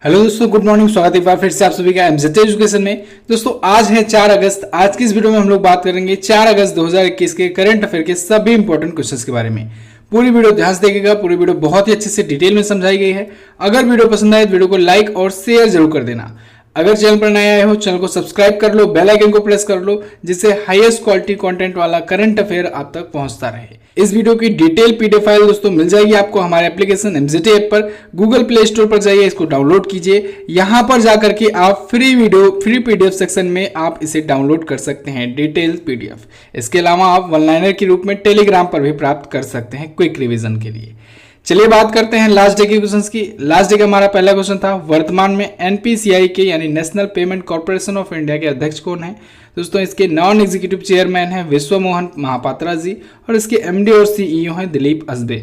Hello दोस्तों, good morning. स्वागत है एक बार फिर से आप सभी का एमजेड एजुकेशन में। दोस्तों आज है 4 अगस्त। आज की इस वीडियो में हम लोग बात करेंगे 4 अगस्त 2021 के करंट अफेयर के सभी इंपॉर्टेंट क्वेश्चंस के बारे में। पूरी वीडियो ध्यान से देखिएगा। पूरी वीडियो बहुत ही अच्छे से डिटेल में समझाई गई है। अगर वीडियो पसंद आए तो वीडियो को लाइक और शेयर जरूर कर देना। अगर चैनल पर नए आए हो चैनल को सब्सक्राइब कर लो, बेल आइकन को प्रेस कर लो, जिससे हाईएस्ट क्वालिटी कंटेंट वाला करंट अफेयर आप तक पहुंचता रहे। इस वीडियो की डिटेल पीडीएफ फाइल दोस्तों मिल जाएगी आपको हमारे एप्लीकेशन एमजेड ऐप पर। गूगल प्ले स्टोर पर जाइए, इसको डाउनलोड कीजिए। यहां पर जाकर के आप फ्री पीडीएफ सेक्शन में आप इसे डाउनलोड कर सकते हैं, डिटेल पीडीएफ। इसके अलावा आप वन लाइनर के रूप में टेलीग्राम पर भी प्राप्त कर सकते हैं क्विक रिवीजन के लिए। चलिए बात करते हैं लास्ट डे के क्वेश्चंस की। लास्ट डे का हमारा पहला क्वेश्चन था, वर्तमान में एनपीसीआई के यानी national payment corporation of India के अध्यक्ष कौन है। दोस्तों इसके नॉन एग्जीक्यूटिव चेयरमैन हैं विश्व मोहन महापात्रा जी और इसके एमडी और सीईओ हैं दिलीप असबे।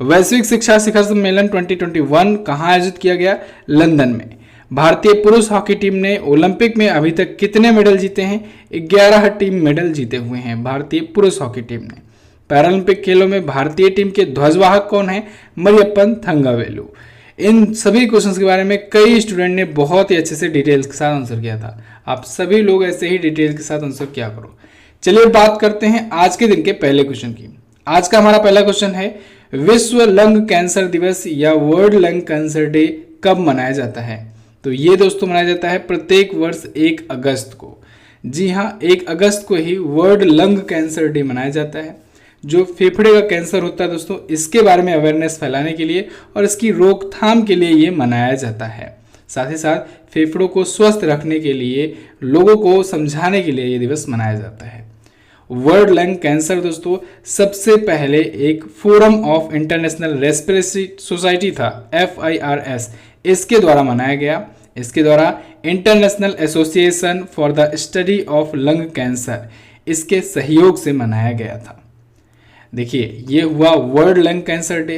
वैश्विक शिक्षा शिखर सम्मेलन 2021 कहाँ आयोजित किया गया? लंदन में। भारतीय पुरुष हॉकी टीम ने ओलंपिक में अभी तक कितने मेडल जीते हैं? 11 टीम मेडल जीते हुए हैं भारतीय पुरुष हॉकी टीम ने। पैरालंपिक खेलों में भारतीय टीम के ध्वजवाहक कौन है? मरियप्पन थंगावेलु। इन सभी क्वेश्चंस के बारे में कई स्टूडेंट ने बहुत ही अच्छे से डिटेल्स के साथ आंसर किया था। आप सभी लोग ऐसे ही डिटेल के साथ आंसर किया करो। चलिए बात करते हैं आज के दिन के पहले क्वेश्चन की। आज का हमारा पहला क्वेश्चन है, विश्व लंग कैंसर दिवस या वर्ल्ड लंग कैंसर डे कब मनाया जाता है? तो ये दोस्तों मनाया जाता है प्रत्येक वर्ष 1 अगस्त को। जी हाँ, 1 अगस्त को ही वर्ल्ड लंग कैंसर डे मनाया जाता है। जो फेफड़े का कैंसर होता है दोस्तों, इसके बारे में अवेयरनेस फैलाने के लिए और इसकी रोकथाम के लिए ये मनाया जाता है। साथ ही साथ फेफड़ों को स्वस्थ रखने के लिए लोगों को समझाने के लिए ये दिवस मनाया जाता है। वर्ल्ड लंग कैंसर दोस्तों सबसे पहले एक forum of international respiratory society था, FIRS, इसके द्वारा मनाया गया। इसके द्वारा international association for the study of lung cancer, इसके सहयोग से मनाया गया था। देखिए ये हुआ world lung cancer day.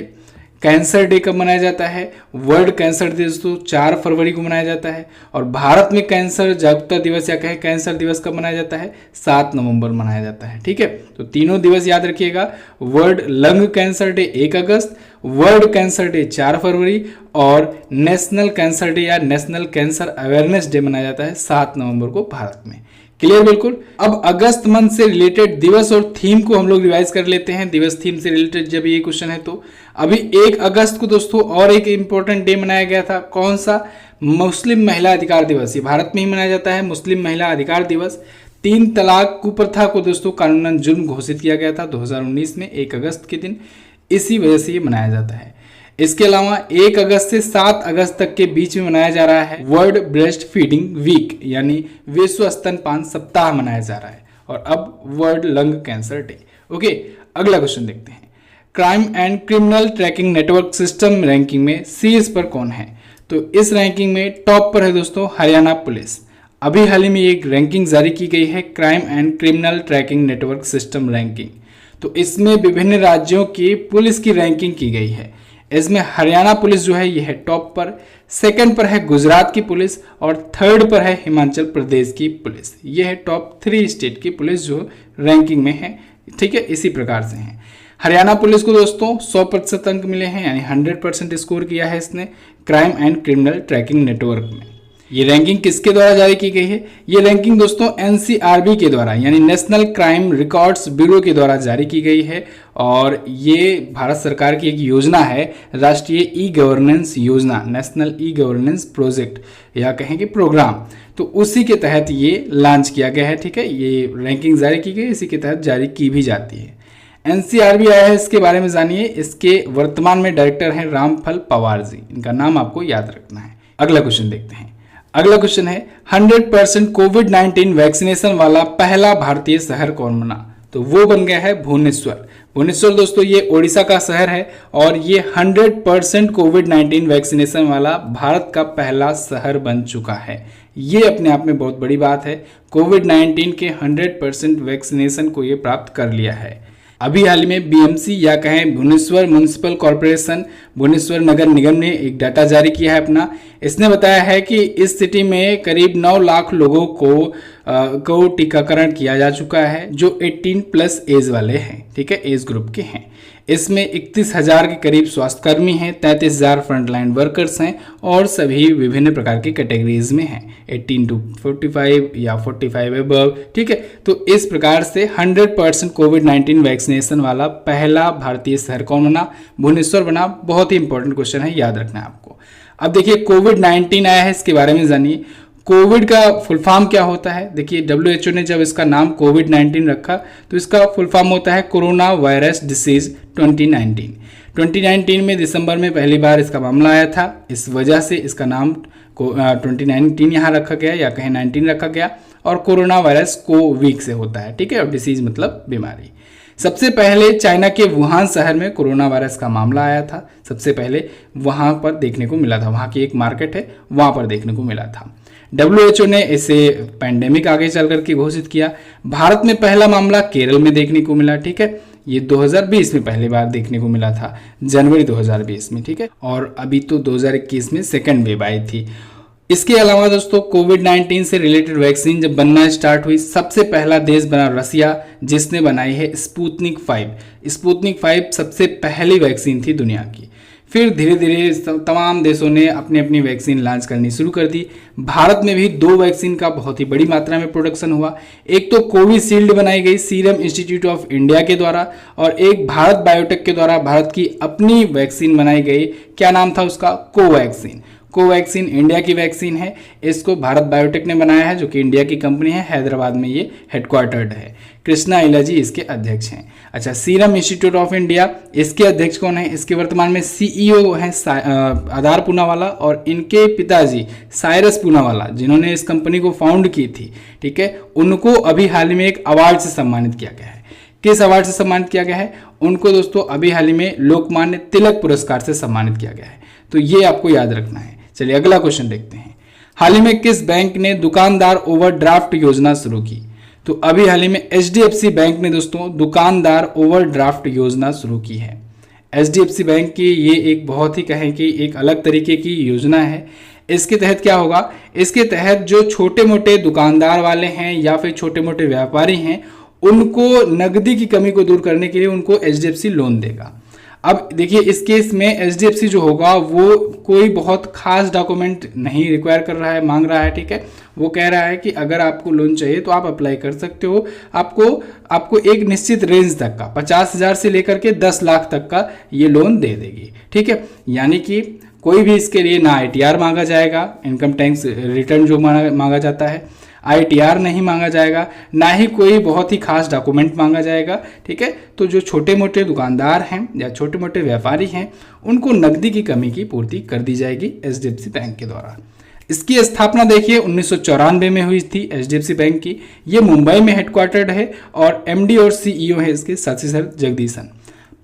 Cancer day कब मनाया जाता है? वर्ल्ड कैंसर डे दोस्तों 4 फरवरी को मनाया जाता है। और भारत में कैंसर जागरूकता दिवस या कहें कैंसर दिवस कब मनाया जाता है? 7 नवंबर मनाया जाता है। ठीक है, तो तीनों दिवस याद रखिएगा। वर्ल्ड लंग कैंसर डे 1 अगस्त, वर्ल्ड कैंसर डे 4 फरवरी और नेशनल कैंसर डे या नेशनल कैंसर अवेयरनेस डे मनाया जाता है 7 नवंबर को भारत में। क्लियर बिल्कुल। अब अगस्त मंथ से रिलेटेड दिवस और थीम को हम लोग रिवाइज कर लेते हैं। दिवस थीम से रिलेटेड जब ये क्वेश्चन है तो अभी 1 अगस्त को दोस्तों और एक इंपॉर्टेंट डे मनाया गया था। कौन सा? मुस्लिम महिला अधिकार दिवस। ये भारत में ही मनाया जाता है, मुस्लिम महिला अधिकार दिवस। 3 तलाक कुप्रथा को दोस्तों कानूनन जुर्म घोषित किया गया था 2019 में 1 अगस्त के दिन। इसी वजह से ये मनाया जाता है। इसके अलावा 1 अगस्त से 7 अगस्त तक के बीच में मनाया जा रहा है वर्ल्ड ब्रेस्ट फीडिंग वीक, यानी विश्व स्तनपान सप्ताह मनाया जा रहा है। और अब world lung cancer day. Okay, अगला क्वेश्चन देखते हैं। Crime and criminal tracking network system ranking में शीर्ष पर कौन है? तो इस रैंकिंग में टॉप पर है दोस्तों हरियाणा पुलिस। अभी हाल ही में एक रैंकिंग जारी की गई है, crime and criminal tracking network system ranking. तो इसमें विभिन्न राज्यों की पुलिस की रैंकिंग की गई है। इसमें हरियाणा पुलिस जो है ये है टॉप पर, सेकंड पर है गुजरात की पुलिस और थर्ड पर है हिमाचल प्रदेश की पुलिस। ये है टॉप 3 स्टेट की पुलिस जो रैंकिंग में है। ठीक है, इसी प्रकार से है। हरियाणा पुलिस को दोस्तों 100% अंक मिले हैं, यानी 100% स्कोर किया है इसने crime and criminal tracking network में। ये रैंकिंग किसके द्वारा जारी की गई है? ये रैंकिंग दोस्तों NCRB के द्वारा यानी नेशनल क्राइम रिकॉर्ड्स ब्यूरो के द्वारा जारी की गई है। और ये भारत सरकार की एक योजना है, राष्ट्रीय ई गवर्नेंस योजना, नेशनल ई गवर्नेंस प्रोजेक्ट या कहें कि प्रोग्राम। तो उसी के तहत ये लॉन्च किया गया है। ठीक है, ये रैंकिंग जारी की गई, इसी के तहत जारी की भी जाती है। NCRB आया है, इसके बारे में जानिए। इसके वर्तमान में डायरेक्टर हैं रामफल पवार जी, इनका नाम आपको याद रखना है। अगला क्वेश्चन देखते हैं। अगला क्वेश्चन है 100% कोविड-19 वैक्सीनेशन वाला पहला भारतीय शहर कौन बना? तो वो बन गया है भुवनेश्वर। भुवनेश्वर दोस्तों ये ओडिशा का शहर है और ये 100% कोविड-19 वैक्सीनेशन वाला भारत का पहला शहर बन चुका है। ये अपने आप में बहुत बड़ी बात है। कोविड-19 के 100% वैक्सीनेशन को ये प्राप्त कर लिया है। अभी हाल में BMC या कहें भुवनेश्वर म्युनिसिपल कॉरपोरेशन, भुवनेश्वर नगर निगम ने एक डाटा जारी किया है अपना। इसने बताया है कि इस सिटी में करीब 9 लाख लोगों को टीकाकरण किया जा चुका है जो 18+ एज वाले हैं। ठीक है, एज ग्रुप के हैं। इसमें 31,000 के करीब स्वास्थ्यकर्मी हैं, 33,000 फ्रंटलाइन वर्कर्स हैं और सभी विभिन्न प्रकार की कैटेगरीज में हैं, 18 to 45 या 45 अबव। ठीक है, तो इस प्रकार से 100% कोविड-19 वैक्सीनेशन वाला पहला भारतीय शहर कौन बना? भुवनेश्वर बना। बहुत ही इंपॉर्टेंट क्वेश्चन है, याद रखना है आपको। अब देखिए कोविड-19 आया है, इसके बारे में जानिए। कोविड का फुल फॉर्म क्या होता है? देखिए WHO ने जब इसका नाम कोविड-19 रखा तो इसका फुल फॉर्म होता है कोरोना वायरस डिसीज 2019। 2019 में दिसंबर में पहली बार इसका मामला आया था, इस वजह से इसका नाम 2019 यहाँ रखा गया या कहीं 19 रखा गया। और कोरोना वायरस कोविक से होता है, ठीक है, और डिसीज मतलब बीमारी। सबसे पहले चाइना के वुहान शहर में कोरोना वायरस का मामला आया था, सबसे पहले वहाँ पर देखने को मिला था, वहाँ की एक मार्केट है वहाँ पर देखने को मिला था। WHO ने इसे पैंडेमिक आगे चल करके घोषित किया। भारत में पहला मामला केरल में देखने को मिला, ठीक है, ये 2020 में पहली बार देखने को मिला था, जनवरी 2020 में, ठीक है, और अभी तो 2021 में सेकेंड वेव आई थी। इसके अलावा दोस्तों कोविड-19 से रिलेटेड वैक्सीन जब बनना स्टार्ट हुई, सबसे पहला देश बना रसिया, जिसने बनाई है स्पुतनिक 5। स्पुतनिक 5 सबसे पहली वैक्सीन थी दुनिया की। फिर धीरे धीरे तमाम देशों ने अपनी अपनी वैक्सीन लॉन्च करनी शुरू कर दी। भारत में भी 2 वैक्सीन का बहुत ही बड़ी मात्रा में प्रोडक्शन हुआ। एक तो कोविशील्ड बनाई गई सीरम इंस्टीट्यूट ऑफ इंडिया के द्वारा, और एक भारत बायोटेक के द्वारा भारत की अपनी वैक्सीन बनाई गई। क्या नाम था उसका? कोवैक्सीन। कोवैक्सीन इंडिया की वैक्सीन है, इसको भारत बायोटेक ने बनाया है, जो कि इंडिया की कंपनी है, हैदराबाद में ये हेडक्वार्टर्ड है। कृष्णा इलाजी इसके अध्यक्ष हैं। अच्छा, सीरम इंस्टीट्यूट ऑफ इंडिया, इसके अध्यक्ष कौन है? इसके वर्तमान में CEO हैं आधार पूनावाला, और इनके पिताजी साइरस पूनावाला, जिन्होंने इस कंपनी को फाउंड की थी, ठीक है, उनको अभी हाल ही में एक अवार्ड से सम्मानित किया गया है। किस अवार्ड से सम्मानित किया गया है? उनको दोस्तों अभी हाल ही में लोकमान्य तिलक पुरस्कार से सम्मानित किया गया है, तो ये आपको याद रखना है। चलिए अगला क्वेश्चन देखते हैं। हाल ही में किस बैंक ने दुकानदार ओवरड्राफ्ट योजना शुरू की? तो अभी हाल ही में HDFC बैंक ने दोस्तों दुकानदार ओवरड्राफ्ट योजना शुरू की है। HDFC बैंक की ये एक बहुत ही कहें कि एक अलग तरीके की योजना है। इसके तहत क्या होगा? इसके तहत जो छोटे मोटे दुकानदार वाले हैं या फिर छोटे मोटे व्यापारी हैं, उनको नकदी की कमी को दूर करने के लिए उनको HDFC लोन देगा। अब देखिए इस केस में HDFC जो होगा वो कोई बहुत खास डॉक्यूमेंट नहीं रिक्वायर कर रहा है, मांग रहा है, ठीक है। वो कह रहा है कि अगर आपको लोन चाहिए तो आप अप्लाई कर सकते हो। आपको एक निश्चित रेंज तक का 50,000 से लेकर के 10 लाख तक का ये लोन दे देगी, ठीक है। यानी कि कोई भी इसके लिए ना ITR मांगा जाएगा, इनकम टैक्स रिटर्न जो मांगा जाता है, ITR नहीं मांगा जाएगा, ना ही कोई बहुत ही खास डॉक्यूमेंट मांगा जाएगा, ठीक है। तो जो छोटे मोटे दुकानदार हैं या छोटे मोटे व्यापारी हैं, उनको नकदी की कमी की पूर्ति कर दी जाएगी HDFC बैंक के द्वारा। इसकी स्थापना देखिए 1994 में हुई थी HDFC बैंक की। ये मुंबई में हेडक्वार्टर्ड है और MD और CEO है इसके Shashi sir Jagdishan.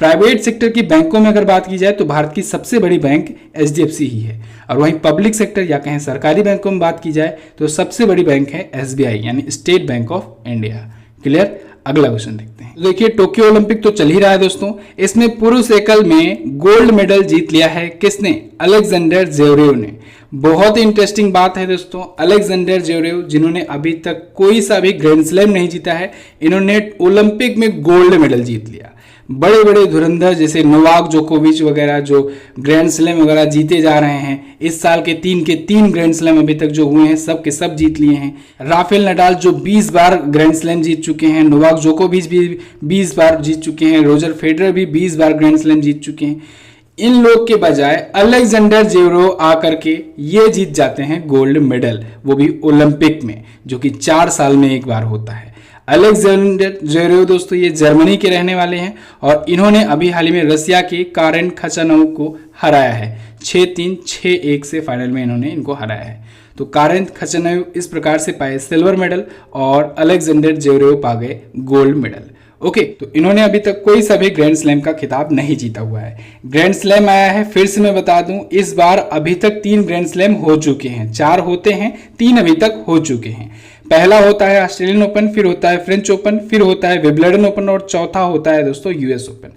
Private sector की बैंकों में अगर बात की जाए तो भारत की सबसे बड़ी बैंक HDFC ही है, और वहीं पब्लिक सेक्टर या कहें सरकारी बैंकों में बात की जाए तो सबसे बड़ी बैंक है SBI यानी state bank of India. Clear? अगला क्वेश्चन देखते हैं। देखिए टोक्यो ओलंपिक तो चल ही रहा है दोस्तों, इसमें पुरुष एकल में गोल्ड मेडल जीत लिया है किसने? अलेक्जेंडर ज़वेरेव ने। बहुत ही इंटरेस्टिंग बात है दोस्तों, अलेक्जेंडर ज़वेरेव जिन्होंने अभी तक कोई सा भी ग्रैंड स्लैम नहीं जीता है, इन्होंने ओलंपिक में गोल्ड मेडल जीत लिया। बड़े बड़े धुरंधर जैसे नोवाक जोकोविच वगैरह जो ग्रैंड स्लैम वगैरह जीते जा रहे हैं, इस साल के 3 ग्रैंड स्लैम अभी तक जो हुए हैं सब के सब जीत लिए हैं। राफेल नडाल जो 20 बार ग्रैंड स्लैम जीत चुके हैं, नोवाक जोकोविच भी 20 बार जीत चुके हैं, रोजर फेडरर भी 20 बार ग्रैंड स्लैम जीत चुके हैं। इन लोग के बजाय अलेक्जेंडर ज़वेरेव आकर के ये जीत जाते हैं गोल्ड मेडल, वो भी ओलंपिक में, जो कि 4 साल में एक बार होता है। अलेक्जेंडर ज़वेरेव दोस्तों ये जर्मनी के रहने वाले हैं और इन्होंने अभी हाल ही में रसिया के कारेन खचानोव को हराया है। 6-3, 6-1 से फाइनल में इन्होंने इनको हराया है। तो कारेन खचानोव इस प्रकार से पाए सिल्वर मेडल और अलेक्जेंडर ज़वेरेव पा गए गोल्ड मेडल। ओके, तो इन्होंने अभी तक कोई सा भी ग्रैंड स्लैम का खिताब नहीं जीता हुआ है। ग्रैंड स्लैम आया है, फिर से मैं बता दूं, इस बार अभी तक 3 ग्रैंड स्लैम हो चुके हैं। 4 होते हैं, 3 अभी तक हो चुके हैं। पहला होता है ऑस्ट्रेलियन ओपन, फिर होता है फ्रेंच ओपन, फिर होता है विंबलडन ओपन और चौथा होता है दोस्तों US ओपन।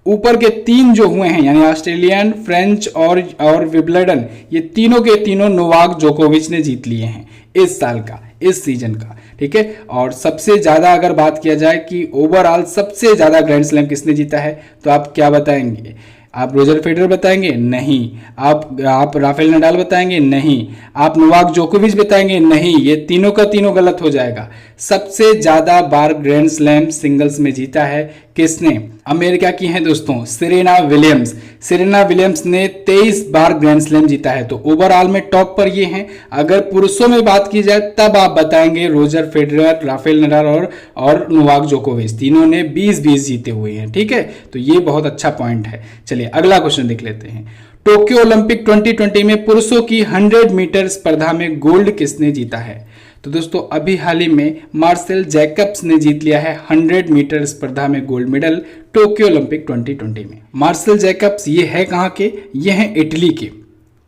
ऊपर के 3 जो हुए हैं यानी ऑस्ट्रेलियन, फ्रेंच और विंबलडन, ये तीनों के तीनों नोवाक जोकोविच ने जीत लिए हैं इस साल का, इस सीजन का, ठीक है। और सबसे ज्यादा अगर बात किया जाए कि ओवरऑल सबसे ज्यादा ग्रैंड स्लैम किसने जीता है, तो आप क्या बताएंगे? आप रोजर फेडरर बताएंगे? नहीं। आप राफेल नडाल बताएंगे? नहीं। आप नोवाक जोकोविच बताएंगे? नहीं। ये तीनों का तीनों गलत हो जाएगा। सबसे ज्यादा बार ग्रैंड स्लैम सिंगल्स में जीता है किसने? अमेरिका की हैं दोस्तों सेरेना विलियम्स। सेरेना विलियम्स ने 23 बार ग्रैंड स्लैम जीता है, तो ओवरऑल में टॉप पर ये हैं। अगर पुरुषों में बात की जाए तब आप बताएंगे रोजर फेडरर, राफेल नडाल और नोवाक जोकोविच, तीनों ने 20-20 जीते हुए हैं, ठीक है। तो ये बहुत अच्छा पॉइंट है। चलिए अगला क्वेश्चन देख लेते हैं। टोक्यो ओलंपिक 2020 में पुरुषों की 100 मीटर स्पर्धा में गोल्ड किसने जीता है? तो दोस्तों अभी हाल ही में मार्सेल जैकब्स ने जीत लिया है 100 मीटर स्पर्धा में गोल्ड मेडल टोक्यो ओलंपिक 2020 में। मार्सेल जैकब्स ये है कहाँ के? ये हैं इटली के,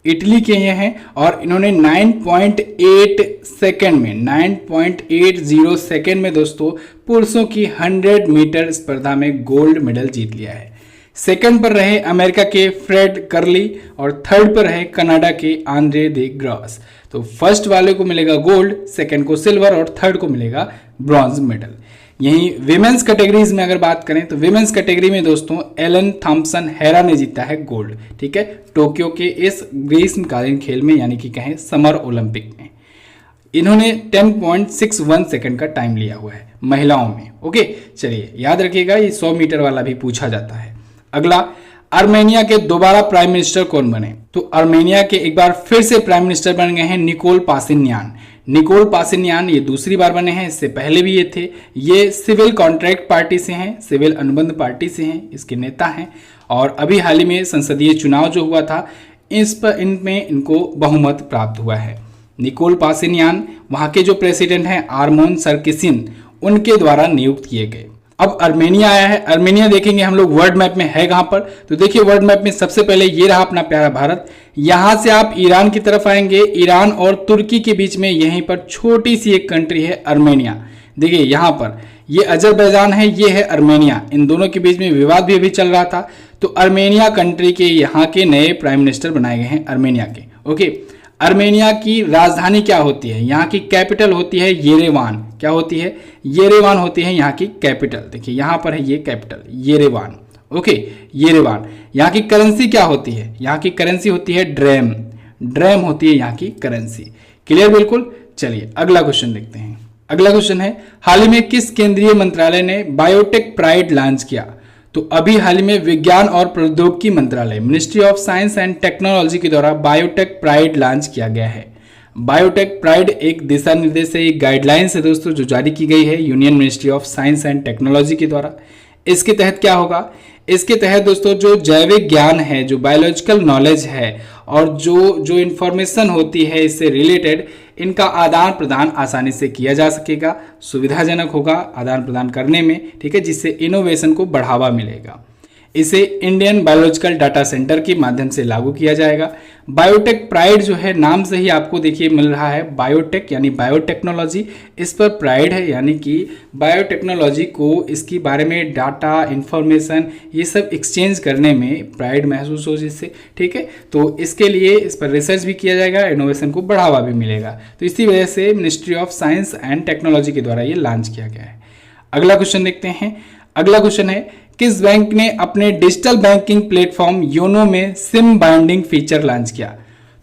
इटली के ये हैं और इन्होंने 9.8 सेकेंड में 9.80 सेकेंड में दोस्तों पुरुषों की 100 मीटर स्पर्धा में गोल्ड मेडल जीत लिया है। सेकंड पर रहे अमेरिका के फ्रेड करली और थर्ड पर रहे कनाडा के आंद्रे दे ग्रास। तो फर्स्ट वाले को मिलेगा गोल्ड, सेकंड को सिल्वर और थर्ड को मिलेगा ब्रॉन्ज मेडल। यही विमेंस कैटेगरीज में अगर बात करें तो विमेंस कैटेगरी में दोस्तों एलन थॉम्पसन हेरा ने जीता है गोल्ड, ठीक है, टोक्यो के इस ग्रीष्मकालीन खेल में यानी कि कहें समर ओलंपिक में। इन्होंने 10.61 सेकंड का टाइम लिया हुआ है महिलाओं में। ओके, चलिए याद रखिएगा ये 100 मीटर वाला भी पूछा जाता है। अगला, आर्मेनिया के दोबारा प्राइम मिनिस्टर कौन बने? तो आर्मेनिया के एक बार फिर से प्राइम मिनिस्टर बन गए हैं निकोल पासिन्यान। निकोल पासिन्यान ये दूसरी बार बने हैं, इससे पहले भी ये थे। ये सिविल कॉन्ट्रैक्ट पार्टी से हैं, सिविल अनुबंध पार्टी से हैं, इसके नेता हैं। और अभी हाल ही में संसदीय चुनाव जो हुआ था इनमें इनको बहुमत प्राप्त हुआ है। निकोल पासिन्यान वहाँ के जो प्रेसिडेंट हैं आर्मोन सरकिसिन, उनके द्वारा नियुक्त किए गए। अब आर्मेनिया आया है। आर्मेनिया देखेंगे हम लोग वर्ल्ड मैप में है कहां पर, तो देखिए वर्ल्ड मैप में सबसे पहले ये रहा अपना प्यारा भारत। यहां से आप ईरान की तरफ आएंगे, ईरान और तुर्की के बीच में यहीं पर छोटी सी एक कंट्री है आर्मेनिया। देखिए यहां पर ये अजरबैजान है, ये है आर्मेनिया। इन दोनों के बीच में विवाद भी अभी चल रहा था। तो आर्मेनिया कंट्री के यहाँ के नए प्राइम मिनिस्टर बनाए गए हैं आर्मेनिया के। ओके, आर्मेनिया की राजधानी क्या होती है? यहाँ की कैपिटल होती है येरेवान। क्या होती है? येरेवान होती है यहाँ की कैपिटल। देखिए यहाँ पर है ये कैपिटल येरेवान। Okay, Yerevan. यहाँ की करेंसी क्या होती है? यहाँ की करेंसी होती है ड्रेम। ड्रेम होती है यहाँ की करेंसी। क्लियर बिल्कुल। चलिए अगला क्वेश्चन देखते हैं। अगला क्वेश्चन है, हाल ही में किस केंद्रीय मंत्रालय ने बायोटेक प्राइड लॉन्च किया? तो अभी हाल ही में विज्ञान और प्रौद्योगिकी मंत्रालय ministry of science and technology के द्वारा बायोटेक प्राइड लॉन्च किया गया है। बायोटेक प्राइड एक दिशा निर्देश है, एक गाइडलाइंस है दोस्तों जो जारी की गई है union ministry of science and technology के द्वारा। इसके तहत क्या होगा? इसके तहत दोस्तों जो जैविक ज्ञान है, जो बायोलॉजिकल नॉलेज है और जो इंफॉर्मेशन होती है इससे रिलेटेड, इनका आदान प्रदान आसानी से किया जा सकेगा, सुविधाजनक होगा आदान प्रदान करने में, ठीक है, जिससे इनोवेशन को बढ़ावा मिलेगा। इसे इंडियन बायोलॉजिकल डाटा सेंटर के माध्यम से लागू किया जाएगा। बायोटेक प्राइड जो है नाम से ही आपको देखिए मिल रहा है बायोटेक यानी बायोटेक्नोलॉजी, इस पर प्राइड है यानी कि बायोटेक्नोलॉजी को इसके बारे में डाटा इंफॉर्मेशन ये सब एक्सचेंज करने में प्राइड महसूस हो जिससे, ठीक है। तो इसके लिए इस पर रिसर्च भी किया जाएगा, इनोवेशन को बढ़ावा भी मिलेगा। तो इसी वजह से ministry of science and technology के द्वारा ये लॉन्च किया गया है। अगला क्वेश्चन देखते हैं। अगला क्वेश्चन है, किस बैंक ने अपने डिजिटल बैंकिंग प्लेटफॉर्म योनो में सिम बाइंडिंग फीचर लॉन्च किया?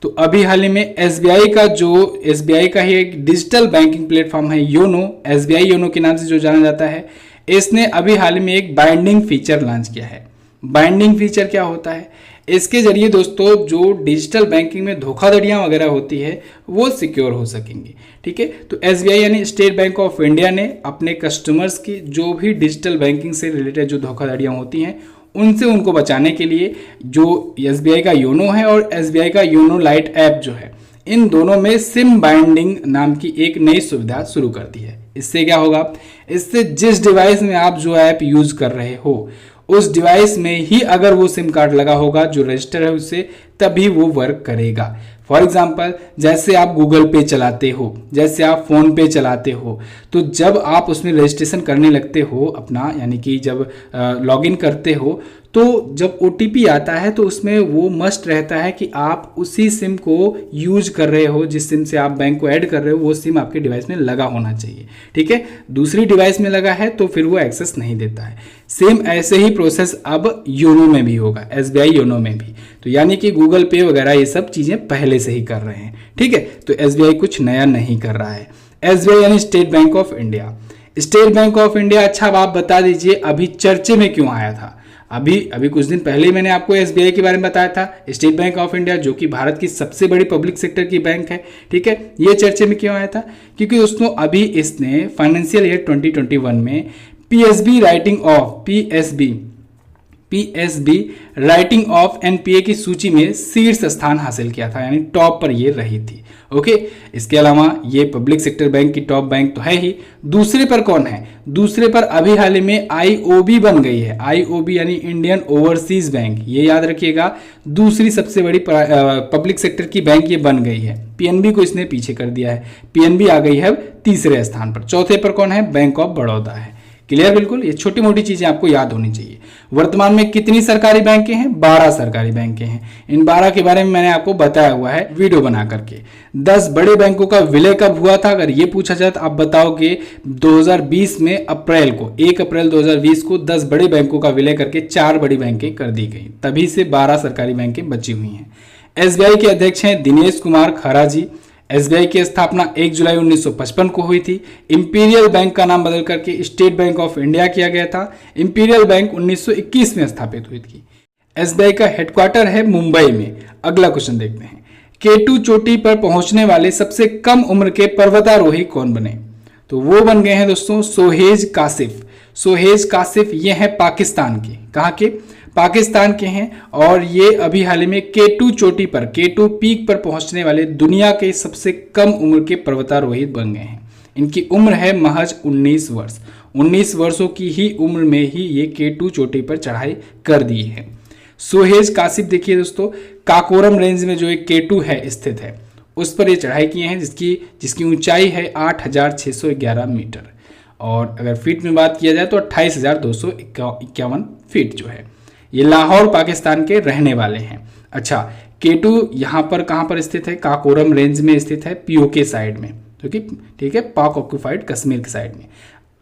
तो अभी हाल ही में एसबीआई का ही एक डिजिटल बैंकिंग प्लेटफॉर्म है योनो, एसबीआई योनो के नाम से जो जाना जाता है, इसने अभी हाल ही में एक बाइंडिंग फीचर लॉन्च किया है। बाइंडिंग फीचर क्या होता है? इसके जरिए दोस्तों जो डिजिटल बैंकिंग में धोखाधड़ियां वगैरह होती है वो सिक्योर हो सकेंगी, ठीक है। तो एसबीआई यानी स्टेट बैंक ऑफ इंडिया ने अपने कस्टमर्स की जो भी डिजिटल बैंकिंग से रिलेटेड जो धोखाधड़ियां होती हैं उनसे उनको बचाने के लिए जो एसबीआई का योनो है और एसबीआई का योनो लाइट ऐप जो है, इन दोनों में सिम बाइंडिंग नाम की एक नई सुविधा शुरू कर दी है। इससे क्या होगा? इससे जिस डिवाइस में आप जो ऐप यूज कर रहे हो उस डिवाइस में ही अगर वो सिम कार्ड लगा होगा जो रजिस्टर है उससे, तभी वो वर्क करेगा। फॉर एग्जाम्पल जैसे आप गूगल पे चलाते हो, जैसे आप फ़ोन पे चलाते हो, तो जब आप उसमें रजिस्ट्रेशन करने लगते हो अपना, यानी कि जब लॉगिन करते हो तो जब OTP आता है तो उसमें वो मस्ट रहता है कि आप उसी सिम को यूज कर रहे हो, जिस सिम से आप बैंक को ऐड कर रहे हो वो सिम आपके डिवाइस में लगा होना चाहिए। ठीक है, दूसरी डिवाइस में लगा है तो फिर वो एक्सेस नहीं देता है। सेम ऐसे ही प्रोसेस अब योनो में भी होगा, SBI योनो में भी। तो यानी कि गूगल पे वगैरह ये सब चीज़ें पहले से ही कर रहे हैं। ठीक है, तो SBI कुछ नया नहीं कर रहा है। SBI यानी state bank of India. State bank of India, अच्छा अब आप बता दीजिए अभी चर्चे में क्यों आया था? अभी कुछ दिन पहले ही मैंने आपको SBI के बारे में बताया था, स्टेट बैंक ऑफ इंडिया, जो कि भारत की सबसे बड़ी पब्लिक सेक्टर की बैंक है। ठीक है, ये चर्चे में क्यों आया था? क्योंकि दोस्तों अभी इसने फाइनेंशियल ईयर 2021 में PSB राइटिंग ऑफ NPA की सूची में शीर्ष स्थान हासिल किया था, यानी टॉप पर ये रही थी। ओके, इसके अलावा ये पब्लिक सेक्टर बैंक की टॉप बैंक तो है ही। दूसरे पर कौन है? दूसरे पर अभी हाल ही में IOB बन गई है। IOB यानी इंडियन ओवरसीज बैंक, ये याद रखिएगा, दूसरी सबसे बड़ी पब्लिक सेक्टर की बैंक ये बन गई है। PNB को इसने पीछे कर दिया है, PNB आ गई है अब तीसरे स्थान पर। चौथे पर कौन है? बैंक ऑफ बड़ौदा है। क्लियर? बिल्कुल, ये छोटी मोटी चीजें आपको याद होनी चाहिए। वर्तमान में कितनी सरकारी बैंकें हैं? 12 सरकारी बैंकें हैं। इन 12 के बारे में मैंने आपको बताया हुआ है वीडियो बना करके। 10 बड़े बैंकों का विलय कब हुआ था अगर ये पूछा जाए तो आप बताओगे 2020 में अप्रैल को, 1 अप्रैल 2020 को 10 बड़े बैंकों का विलय करके 4 बड़ी बैंकें कर दी गई। तभी से 12 सरकारी बैंकें बची हुई हैं। SBI के अध्यक्ष हैं दिनेश कुमार खरा जी। SBI की स्थापना 1 जुलाई 1955 को हुई थी। इंपीरियल बैंक का नाम बदल करके स्टेट बैंक ऑफ इंडिया किया गया था। इंपीरियल बैंक 1921 में स्थापित हुई थी। SBI का हेडक्वार्टर है मुंबई में। अगला क्वेश्चन देखते हैं, K2 चोटी पर पहुंचने वाले सबसे कम उम्र के पर्वतारोही कौन बने? तो वो बन गए हैं दोस्तों सोहेज कासिफ। सोहेज कासिफ ये हैं पाकिस्तान के। कहाँ के? पाकिस्तान के हैं। और ये अभी हाल ही में K2 चोटी पर, K2 पीक पर पहुंचने वाले दुनिया के सबसे कम उम्र के पर्वतारोही बन गए हैं। इनकी उम्र है महज 19 वर्ष। 19 वर्षों की ही उम्र में ही ये K2 चोटी पर चढ़ाई कर दी है। सोहेज कासिफ देखिए दोस्तों, काकोरम रेंज में जो एक K2 है स्थित है, उस पर ये चढ़ाई किए हैं, जिसकी ऊंचाई है 8,611 मीटर। और अगर फीट में बात किया जाए तो 28,251 फीट जो है। ये लाहौर पाकिस्तान के रहने वाले हैं। अच्छा, K2 यहाँ पर कहाँ पर स्थित है? काकोरम रेंज में स्थित है, POK साइड में। ठीक है, पाक ऑक्यूपाइड कश्मीर के साइड में।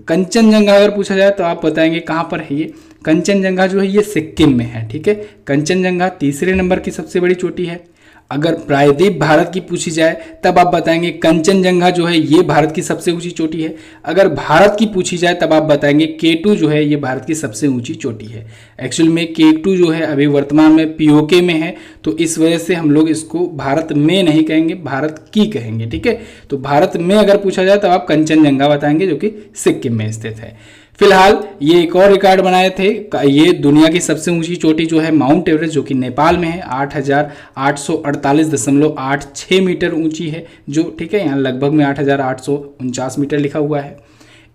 कंचनजंगा अगर पूछा जाए तो आप बताएंगे कहाँ पर है ये? कंचनजंगा जो है ये सिक्किम में है। ठीक है, कंचनजंगा तीसरे नंबर की सबसे बड़ी चोटी है। अगर प्रायद्वीप भारत की पूछी जाए तब आप बताएंगे कंचनजंगा जो है ये भारत की सबसे ऊंची चोटी है। अगर भारत की पूछी जाए तब आप बताएंगे K2 जो है ये भारत की सबसे ऊंची चोटी है। एक्चुअल में K2 जो है अभी वर्तमान में POK में है, तो इस वजह से हम लोग इसको भारत में नहीं कहेंगे, भारत की कहेंगे। ठीक है, तो भारत में अगर पूछा जाए तब आप कंचनजंगा बताएंगे जो कि सिक्किम में स्थित है। फिलहाल ये एक और रिकॉर्ड बनाए थे, ये दुनिया की सबसे ऊंची चोटी जो है माउंट एवरेस्ट, जो कि नेपाल में है, 8,848.86 मीटर ऊंची है जो, ठीक है, यहाँ लगभग में 8,849 मीटर लिखा हुआ है।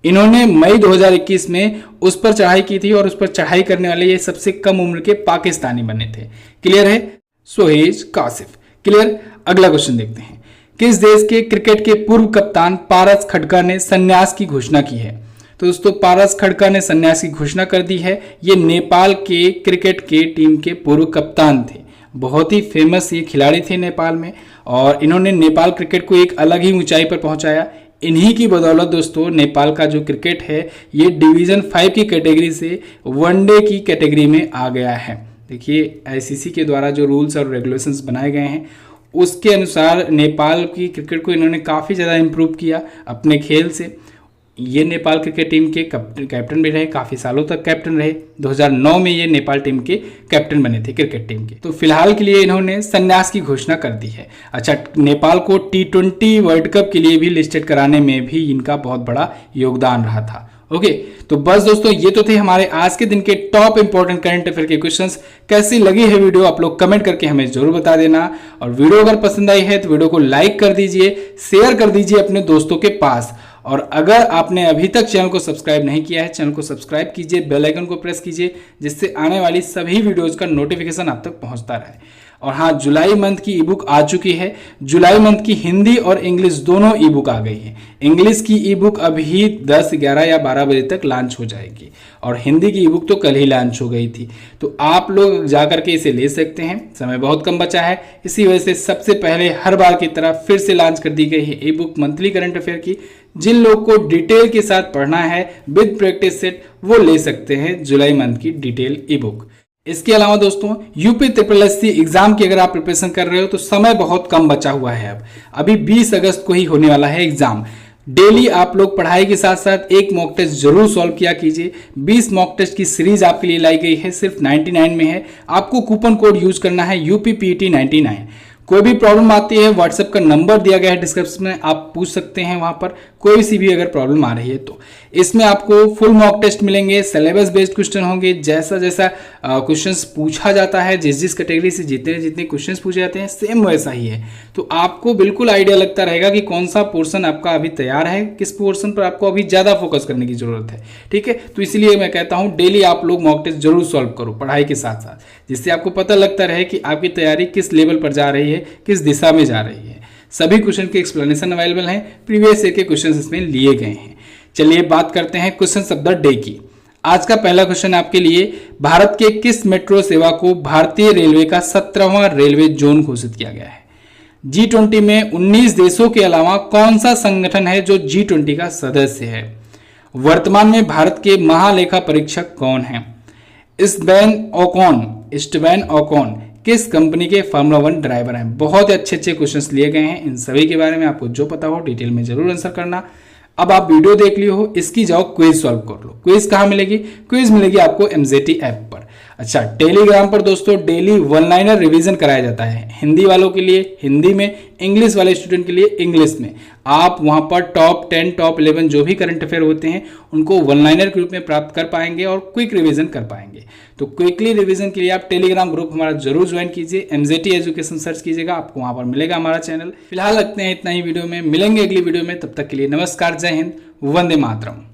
इन्होंने मई 2021 में उस पर चढ़ाई की थी और उस पर चढ़ाई करने वाले ये सबसे कम उम्र के पाकिस्तानी बने थे। क्लियर है? सोहेज कासिफ। क्लियर? अगला क्वेश्चन देखते हैं, किस देश के क्रिकेट के पूर्व कप्तान पारस खडका ने संन्यास की घोषणा की है? तो दोस्तों पारस खडका ने संन्यास की घोषणा कर दी है। ये नेपाल के क्रिकेट के टीम के पूर्व कप्तान थे। बहुत ही फेमस ये खिलाड़ी थे नेपाल में, और इन्होंने नेपाल क्रिकेट को एक अलग ही ऊंचाई पर पहुंचाया। इन्हीं की बदौलत दोस्तों नेपाल का जो क्रिकेट है ये डिवीजन 5 की कैटेगरी से वनडे की कैटेगरी में आ गया है। देखिए ICC के द्वारा जो रूल्स और रेगुलेशंस बनाए गए हैं उसके अनुसार नेपाल की क्रिकेट को इन्होंने काफ़ी ज़्यादा इम्प्रूव किया अपने खेल से। ये नेपाल क्रिकेट टीम के कैप्टन भी रहे, काफ़ी सालों तक कैप्टन रहे। 2009 में ये नेपाल टीम के कैप्टन बने थे क्रिकेट टीम के। तो फिलहाल के लिए इन्होंने संन्यास की घोषणा कर दी है। अच्छा, नेपाल को T20 वर्ल्ड कप के लिए भी लिस्टेड कराने में भी इनका बहुत बड़ा योगदान रहा था। ओके, तो बस दोस्तों ये तो थे हमारे आज के दिन के टॉप इंपॉर्टेंट करंट अफेयर के क्वेश्चंस। कैसी लगी है वीडियो आप लोग कमेंट करके हमें जरूर बता देना, और वीडियो अगर पसंद आई है तो वीडियो को लाइक कर दीजिए, शेयर कर दीजिए अपने दोस्तों के पास। और अगर आपने अभी तक चैनल को सब्सक्राइब नहीं किया है, चैनल को सब्सक्राइब कीजिए, बेल आइकन को प्रेस कीजिए, जिससे आने वाली सभी वीडियोज का नोटिफिकेशन आप तक पहुंचता रहे। और हाँ, जुलाई मंथ की ई बुक आ चुकी है। जुलाई मंथ की हिंदी और इंग्लिश दोनों ई बुक आ गई है। इंग्लिश की ई बुक अभी 10, 11 या 12 बजे तक लॉन्च हो जाएगी और हिंदी की ई बुक तो कल ही लॉन्च हो गई थी। तो आप लोग जाकर के इसे ले सकते हैं, समय बहुत कम बचा है, इसी वजह से सबसे पहले हर बार की तरह फिर से लॉन्च कर दी गई है ई बुक मंथली करंट अफेयर की। जिन लोग को डिटेल के साथ पढ़ना है विद प्रैक्टिस सेट, वो ले सकते हैं जुलाई मंथ की डिटेल ई बुक। इसके अलावा दोस्तों, यूपी SSSC एग्जाम की अगर आप प्रिपरेशन कर रहे हो तो समय बहुत कम बचा हुआ है। अभी 20 अगस्त को ही होने वाला है एग्जाम। डेली आप लोग पढ़ाई के साथ साथ एक मॉक टेस्ट जरूर सॉल्व किया कीजिए। 20 मॉक टेस्ट की सीरीज आपके लिए लाई गई है, सिर्फ 99 में है। आपको कूपन कोड यूज करना है UPPET 99। कोई भी प्रॉब्लम आती है, व्हाट्सएप का नंबर दिया गया है डिस्क्रिप्शन में, आप पूछ सकते हैं वहां पर कोई सी भी अगर प्रॉब्लम आ रही है तो। इसमें आपको फुल मॉक टेस्ट मिलेंगे, सिलेबस बेस्ड क्वेश्चन होंगे, जैसा जैसा क्वेश्चंस पूछा जाता है, जिस जिस कैटेगरी से जितने जितने क्वेश्चंस पूछे जाते हैं सेम वैसा ही है। तो आपको बिल्कुल आइडिया लगता रहेगा कि कौन सा पोर्शन आपका अभी तैयार है, किस पोर्शन पर आपको अभी ज़्यादा फोकस करने की जरूरत है। ठीक है, तो इसलिए मैं कहता हूँ डेली आप लोग मॉक टेस्ट जरूर सॉल्व करो पढ़ाई के साथ साथ, जिससे आपको पता लगता रहे कि आपकी तैयारी किस लेवल पर जा रही है, किस दिशा में जा रही है। सभी क्वेश्चन के एक्सप्लेनेशन अवेलेबल हैं, प्रीवियस ईयर के क्वेश्चन इसमें लिए गए हैं। चलिए बात करते हैं क्वेश्चन ऑफ द डे की। आज का पहला क्वेश्चन आपके लिए, भारत के किस मेट्रो सेवा को भारतीय रेलवे का 17वां रेलवे जोन घोषित किया गया है? G20 में 19 देशों के अलावा कौन सा संगठन है जो G20 का सदस्य है? वर्तमान में भारत के महालेखा परीक्षक कौन है? स्टीवन ओकॉन किस कंपनी के फार्मूला 1 ड्राइवर हैं? बहुत ही अच्छे अच्छे क्वेश्चंस लिए गए हैं। इन सभी के बारे में आपको जो पता हो डिटेल में जरूर आंसर करना। अब आप वीडियो देख लिए हो, इसकी जाओ क्विज सॉल्व कर लो। क्विज कहाँ मिलेगी? क्विज मिलेगी आपको MZT ऐप पर। अच्छा, टेलीग्राम पर दोस्तों डेली 1 लाइनर रिवीजन कराया जाता है, हिंदी वालों के लिए हिंदी में, इंग्लिश वाले स्टूडेंट के लिए इंग्लिश में। आप वहां पर टॉप 10, टॉप 11 जो भी करंट अफेयर होते हैं उनको 1 लाइनर के रूप में प्राप्त कर पाएंगे और क्विक रिवीजन कर पाएंगे। तो क्विकली रिवीजन के लिए आप टेलीग्राम ग्रुप हमारा जरूर ज्वाइन कीजिए, MZT एजुकेशन सर्च कीजिएगा, आपको वहां पर मिलेगा हमारा चैनल। फिलहाल रखते हैं इतना ही वीडियो में, मिलेंगे अगली वीडियो में, तब तक के लिए नमस्कार, जय हिंद, वंदे मातरम।